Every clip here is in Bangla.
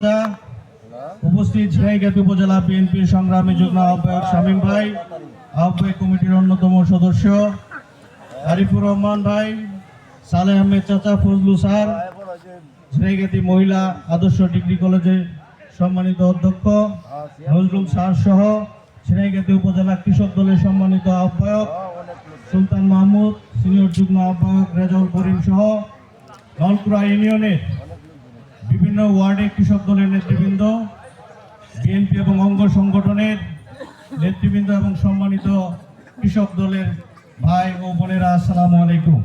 উপস্থিত ঝিনাইগাতি উপজেলা বিএনপির সংগ্রামী যুগ্ম আহ্বায়ক শামীম ভাই, আহ্বায়ক কমিটির অন্যতম সদস্য আরিফুর রহমান ভাই, সালেহ আহমেদ চাচা, ফজলু স্যার, ঝিনাইগাতি মহিলা আদর্শ ডিগ্রি কলেজের সম্মানিত অধ্যক্ষ নজরুল স্যার সহ ঝিনাইগাতি উপজেলা কৃষক দলের সম্মানিত আহ্বায়ক সুলতান মাহমুদ, সিনিয়র যুগ্ম আহ্বায়ক রেজাউল করিম সহ নলকুড়া ইউনিয়নের বিভিন্ন ওয়ার্ডে কৃষক দলের নেতৃবৃন্দ, বিএনপি এবং অঙ্গ সংগঠনের নেতৃবৃন্দ এবং সম্মানিত কৃষক দলের ভাই ও বোনেরা, আসসালামু আলাইকুম।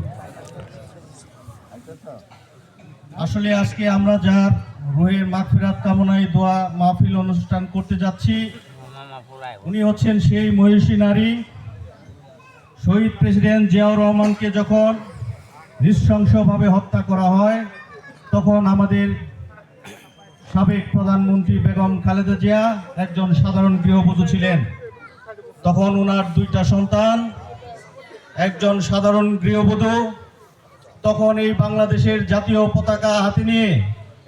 আসলে আজকে আমরা যার রুহের মাগফিরাত কামনায় দোয়া মাহফিল অনুষ্ঠান করতে যাচ্ছি, উনি হচ্ছেন সেই মহিষী নারী শহীদ প্রেসিডেন্ট জিয়াউর রহমানকে যখন নৃশংসভাবে হত্যা করা হয়, তখন আমাদের সাবেক প্রধানমন্ত্রী বেগম খালেদা জিয়া একজন সাধারণ গৃহবধূ ছিলেন। তখন ওনার দুইটা সন্তান, একজন সাধারণ গৃহবধূ তখন এই বাংলাদেশের জাতীয় পতাকা হাতে নিয়ে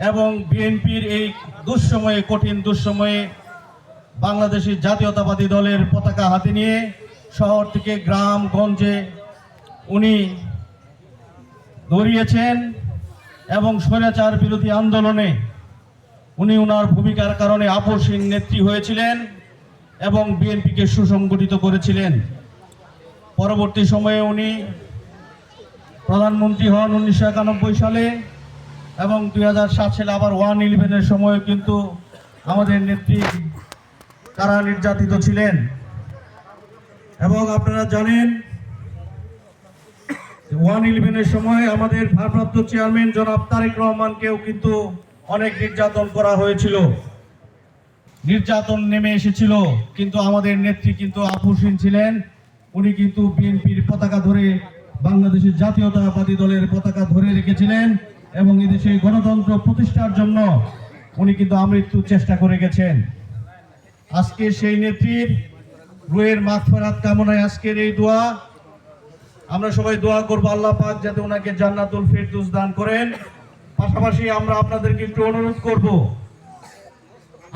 এবং বিএনপির এই দুঃসময়ে, কঠিন দুঃসময়ে বাংলাদেশের জাতীয়তাবাদী দলের পতাকা হাতে নিয়ে শহর থেকে গ্রাম গঞ্জে উনি দৌড়িয়েছেন এবং স্বৈরাচার বিরোধী আন্দোলনে উনি ওনার ভূমিকার কারণে আপসহীন নেত্রী হয়েছিলেন এবং বিএনপিকে সুসংগঠিত করেছিলেন। পরবর্তী সময়ে উনি প্রধানমন্ত্রী হন 1991 সালে এবং 2007 সালে আবার 1/11-এর সময় কিন্তু আমাদের নেত্রী কারা নির্যাতিত ছিলেন। এবং আপনারা জানেন 1/11-এর সময় আমাদের ভারপ্রাপ্ত চেয়ারম্যান জনাব তারেক রহমানকেও কিন্তু অনেক নির্যাতন করা হয়েছিল, নির্যাতন নেমে এসেছিল, কিন্তু আমাদের নেত্রী কিন্তু আপসহীন ছিলেন। উনি কিন্তু বিএনপির পতাকা ধরে, বাংলাদেশের জাতীয়তাবাদী দলের পতাকা ধরে রেখেছিলেন এবং এদেশে গণতন্ত্র প্রতিষ্ঠার জন্য উনি কিন্তু আমৃত্যু চেষ্টা করে গেছেন। আজকে সেই নেত্রীর রুহের মাগফিরাত কামনায় আজকের এই দোয়া। আমরা সবাই দোয়া করব আল্লাহ পাক যাতে ওনাকে জান্নাতুল ফেরদৌস দান করেন। পাশাপাশি আমরা আপনাদেরকে একটু অনুরোধ করব,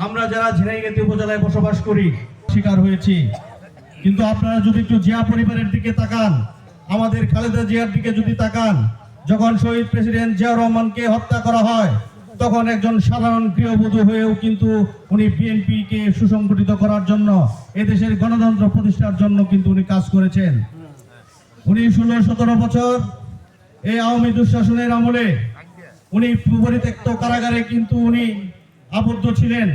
আমরা যারা ঝিনাইগাতি উপজেলায় বসবাস করি শিকার হয়েছি, কিন্তু আপনারা যদি একটু জিয়া পরিবারের দিকে তাকান, আমাদের খালেদা জিয়ার দিকে যদি তাকান, যখন শহীদ প্রেসিডেন্ট জিয়াউর রহমানকে হত্যা করা হয় তখন একজন সাধারণ গৃহবধূ হয়েও কিন্তু উনি বিএনপিকে সুসংগঠিত করার জন্য, এদেশের গণতন্ত্র প্রতিষ্ঠার জন্য কিন্তু উনি কাজ করেছেন। উনি 16-17 বছর এই আওয়ামী দুঃশাসনের আমলে উনি পরিত্যক্ত কারাগারে কিন্তু উনি আবদ্ধ ছিলেন।